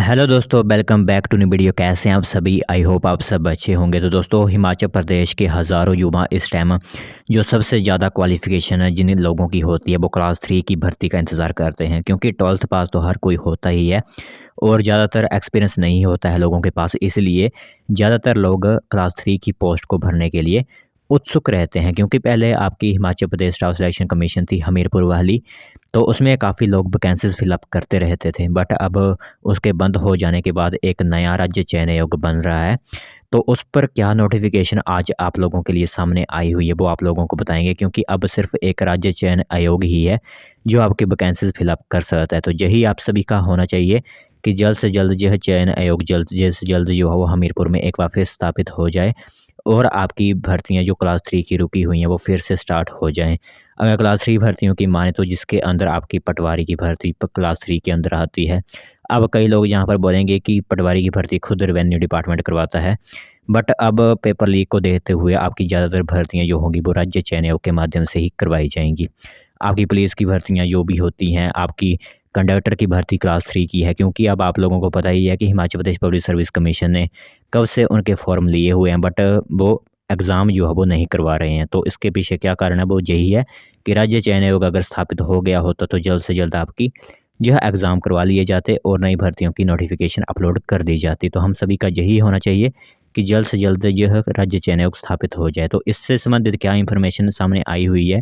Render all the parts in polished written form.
Hello दोस्तों, welcome back to new video. कैसे हैं आप सभी? आई होप आप सब अच्छे होंगे। तो दोस्तों, हिमाचल प्रदेश के हज़ारों युवा इस टाइम जो सबसे ज़्यादा क्वालिफ़िकेशन है जिन लोगों की होती है वो क्लास 3 की भर्ती का इंतज़ार करते हैं, क्योंकि 12th पास तो हर कोई होता ही है और ज़्यादातर एक्सपीरियंस नहीं होता है लोगों के पास। इसलिए ज़्यादातर लोग क्लास 3 की पोस्ट को भरने के लिए उत्सुक रहते हैं, क्योंकि पहले आपकी Himachal Pradesh staff selection commission थी हमीरपुर वाली, तो उसमें काफ़ी लोग वैकेंसीज़ फिलअप करते रहते थे। बट अब उसके बंद हो जाने के बाद एक नया राज्य चयन आयोग बन रहा है, तो उस पर क्या नोटिफिकेशन आज आप लोगों के लिए सामने आई हुई है वो आप लोगों को बताएंगे, क्योंकि अब सिर्फ एक राज्य चयन आयोग ही है जो आपके वैकेंसीज फिलअप कर सकता है। तो यही आप सभी का होना चाहिए कि जल्द से जल्द यह चयन आयोग जल्द से जल्द जो है वो हमीरपुर में एक बार फिर स्थापित हो जाए और आपकी भर्तियां जो क्लास 3 की रुकी हुई हैं वो फिर से स्टार्ट हो जाएं। अगर क्लास 3 भर्तियों की माने तो जिसके अंदर आपकी पटवारी की भर्ती क्लास 3 के अंदर आती है। अब कई लोग यहाँ पर बोलेंगे कि पटवारी की भर्ती खुद रेवेन्यू डिपार्टमेंट करवाता है, बट अब पेपर लीक को देखते हुए आपकी ज़्यादातर भर्तियाँ जो होंगी वो राज्य चयन आयोग के माध्यम से ही करवाई जाएंगी। आपकी पुलिस की भर्तियाँ जो भी होती हैं, आपकी कंडक्टर की भर्ती क्लास 3 की है, क्योंकि अब आप लोगों को पता ही है कि Himachal Pradesh public service commission ने कब से उनके फॉर्म लिए हुए हैं, बट वो एग्ज़ाम जो है वो नहीं करवा रहे हैं। तो इसके पीछे क्या कारण है? वो यही है कि राज्य चयन आयोग अगर स्थापित हो गया होता तो जल्द से जल्द आपकी यह एग्ज़ाम करवा लिए जाते और नई भर्तियों की नोटिफिकेशन अपलोड कर दी जाती। तो हम सभी का यही होना चाहिए कि जल्द से जल्द यह राज्य चयन आयोग स्थापित हो जाए। तो इससे संबंधित क्या इन्फॉर्मेशन सामने आई हुई है,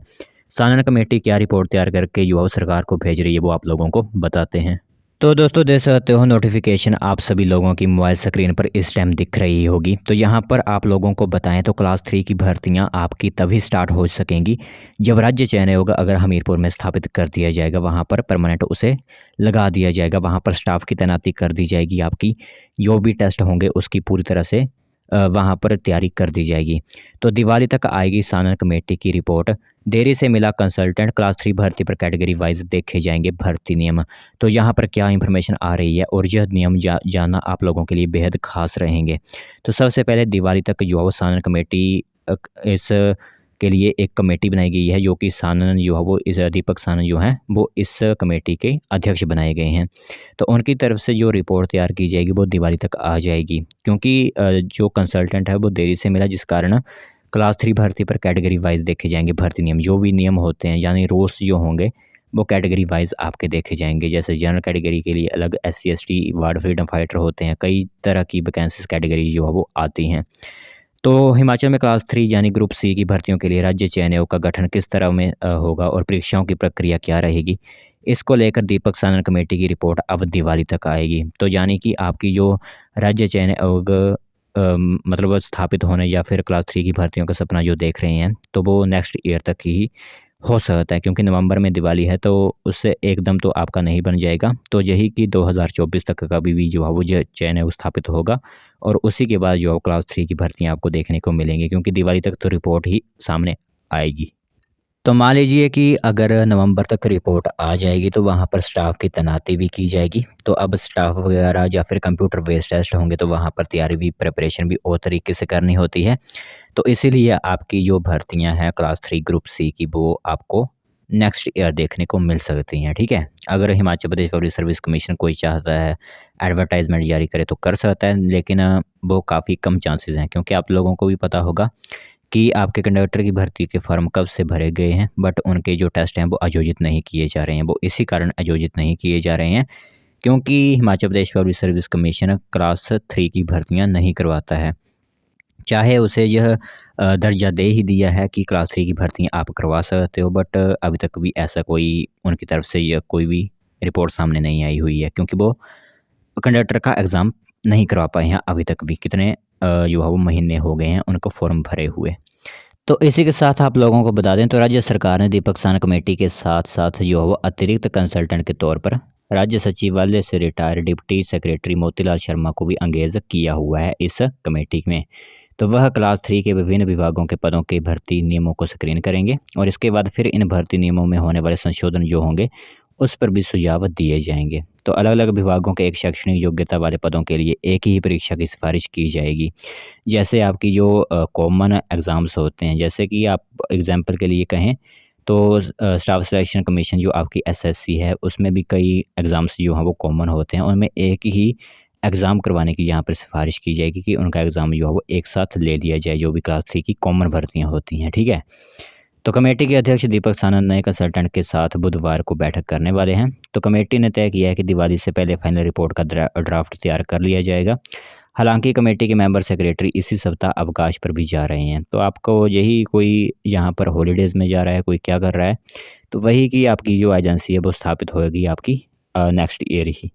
सालाना कमेटी क्या रिपोर्ट तैयार करके युवा सरकार को भेज रही है, वो आप लोगों को बताते हैं। तो दोस्तों, देख सकते हो नोटिफिकेशन आप सभी लोगों की मोबाइल स्क्रीन पर इस टाइम दिख रही होगी। तो यहाँ पर आप लोगों को बताएं तो क्लास 3 की भर्तियाँ आपकी तभी स्टार्ट हो सकेंगी जब राज्य चयन आयोग अगर हमीरपुर में स्थापित कर दिया जाएगा, वहाँ पर परमानेंट उसे लगा दिया जाएगा, वहाँ पर स्टाफ की तैनाती कर दी जाएगी, आपकी जो भी टेस्ट होंगे उसकी पूरी तरह से वहाँ पर तैयारी कर दी जाएगी। तो दिवाली तक आएगी सालाना कमेटी की रिपोर्ट। देरी से मिला कंसल्टेंट, क्लास 3 भर्ती पर कैटेगरी वाइज देखे जाएंगे भर्ती नियम। तो यहाँ पर क्या इंफॉर्मेशन आ रही है और यह नियम जानना आप लोगों के लिए बेहद खास रहेंगे। तो सबसे पहले दिवाली तक जो है वो सानन कमेटी इस के लिए एक कमेटी बनाई गई है, जो कि सानन जो है वो इस दीपक सानन जो हैं वो इस कमेटी के अध्यक्ष बनाए गए हैं। तो उनकी तरफ से जो रिपोर्ट तैयार की जाएगी वो दिवाली तक आ जाएगी, क्योंकि जो कंसल्टेंट है वो देरी से मिला, जिस कारण क्लास 3 भर्ती पर कैटेगरी वाइज देखे जाएंगे भर्ती नियम, जो भी नियम होते हैं यानी रूल्स जो होंगे वो कैटेगरी वाइज आपके देखे जाएंगे। जैसे जनरल कैटेगरी के लिए अलग, SC ST ward freedom fighter होते हैं, कई तरह की वैकेंसीज कैटेगरी जो है वो आती हैं। तो हिमाचल में क्लास 3 यानी ग्रुप सी की भर्तियों के लिए राज्य चयन आयोग का गठन किस तरह में होगा और परीक्षाओं की प्रक्रिया क्या रहेगी, इसको लेकर दीपक सानन कमेटी की रिपोर्ट अब दिवाली तक आएगी। तो यानी कि आपकी जो राज्य चयन आयोग मतलब वो स्थापित होने या फिर क्लास 3 की भर्तियों का सपना जो देख रहे हैं, तो वो नेक्स्ट ईयर तक ही हो सकता है, क्योंकि नवंबर में दिवाली है तो उससे एकदम तो आपका नहीं बन जाएगा। तो यही कि 2024 तक कभी भी जो है वो चयन आयोग स्थापित होगा और उसी के बाद जो है क्लास 3 की भर्तियाँ आपको देखने को मिलेंगी, क्योंकि दिवाली तक तो रिपोर्ट ही सामने आएगी। तो मान लीजिए कि अगर नवंबर तक रिपोर्ट आ जाएगी तो वहाँ पर स्टाफ की तैनाती भी की जाएगी। तो अब स्टाफ वगैरह या फिर कंप्यूटर बेस्ड टेस्ट होंगे तो वहाँ पर तैयारी भी, प्रिपरेशन भी और तरीके से करनी होती है। तो इसीलिए आपकी जो भर्तियाँ हैं क्लास 3 ग्रुप सी की वो आपको नेक्स्ट ईयर देखने को मिल सकती हैं, ठीक है। अगर Himachal Pradesh public service commission कोई चाहता है एडवर्टाइजमेंट जारी करे तो कर सकता है, लेकिन वो काफ़ी कम चांसेस हैं, क्योंकि आप लोगों को भी पता होगा कि आपके कंडक्टर की भर्ती के फॉर्म कब से भरे गए हैं, बट उनके जो टेस्ट हैं वो आयोजित नहीं किए जा रहे हैं। वो इसी कारण आयोजित नहीं किए जा रहे हैं क्योंकि Himachal Pradesh public service commission class 3 की भर्तियां नहीं करवाता है। चाहे उसे यह दर्जा दे ही दिया है कि क्लास 3 की भर्तियां आप करवा सकते हो, बट अभी तक भी ऐसा कोई उनकी तरफ से यह कोई भी रिपोर्ट सामने नहीं आई हुई है, क्योंकि वो कंडक्टर का एग्ज़ाम नहीं करवा पाए हैं अभी तक भी। कितने जो है वो महीने हो गए हैं उनको फॉर्म भरे हुए। तो इसी के साथ आप लोगों को बता दें तो राज्य सरकार ने दीपक सानन कमेटी के साथ साथ जो है वो अतिरिक्त कंसल्टेंट के तौर पर राज्य सचिवालय से retired deputy secretary Motilal Sharma को भी एंगेज किया हुआ है इस कमेटी में। तो वह क्लास 3 के विभिन्न विभागों के पदों के भर्ती नियमों को स्क्रीन करेंगे और इसके बाद फिर इन भर्ती नियमों में होने वाले संशोधन जो होंगे उस पर भी सुझाव दिए जाएंगे। तो अलग अलग विभागों के एक शैक्षणिक योग्यता वाले पदों के लिए एक ही परीक्षा की सिफारिश की जाएगी। जैसे आपकी जो कॉमन एग्ज़ाम्स होते हैं, जैसे कि आप एग्जाम्पल के लिए कहें तो स्टाफ सिलेक्शन कमीशन जो आपकी एसएससी है उसमें भी कई एग्ज़ाम्स जो हैं वो कॉमन होते हैं, उनमें एक ही एग्ज़ाम करवाने की यहाँ पर सिफारिश की जाएगी कि उनका एग्ज़ाम जो है वो एक साथ ले लिया जाए, जो भी क्लास 3 की कॉमन भर्तियाँ होती हैं, ठीक है। तो कमेटी के अध्यक्ष दीपक सानंद नए कंसल्टेंट के साथ बुधवार को बैठक करने वाले हैं। तो कमेटी ने तय किया है कि दिवाली से पहले फाइनल रिपोर्ट का ड्राफ्ट तैयार कर लिया जाएगा। हालांकि कमेटी के मेंबर सेक्रेटरी इसी सप्ताह अवकाश पर भी जा रहे हैं। तो आपको यही कोई यहाँ पर हॉलीडेज़ में जा रहा है, कोई क्या कर रहा है, तो वही कि आपकी जो एजेंसी है वो स्थापित होगी आपकी नेक्स्ट ईयर ही।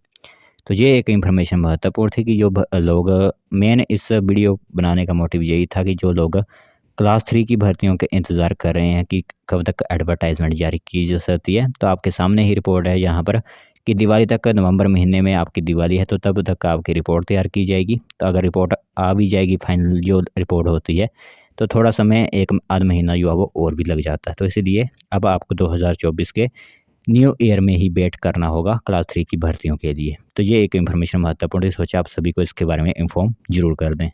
तो ये एक इन्फॉर्मेशन महत्वपूर्ण थी कि जो लोग मेन इस वीडियो बनाने का मोटिव यही था कि जो लोग क्लास 3 की भर्तियों के इंतज़ार कर रहे हैं कि कब तक एडवर्टाइजमेंट जारी की जा सकती है, तो आपके सामने ही रिपोर्ट है यहाँ पर कि दिवाली तक, नवंबर महीने में आपकी दिवाली है, तो तब तक आपकी रिपोर्ट तैयार की जाएगी। तो अगर रिपोर्ट आ भी जाएगी, फाइनल जो रिपोर्ट होती है, तो थोड़ा समय, एक आध महीना जो है वो और भी लग जाता है। तो इसीलिए अब आपको 2024 के न्यू ईयर में ही वेट करना होगा क्लास 3 की भर्तियों के लिए। तो ये एक इन्फॉर्मेशन महत्वपूर्ण है, सोचा आप सभी को इसके बारे में इन्फॉर्म ज़रूर कर दें।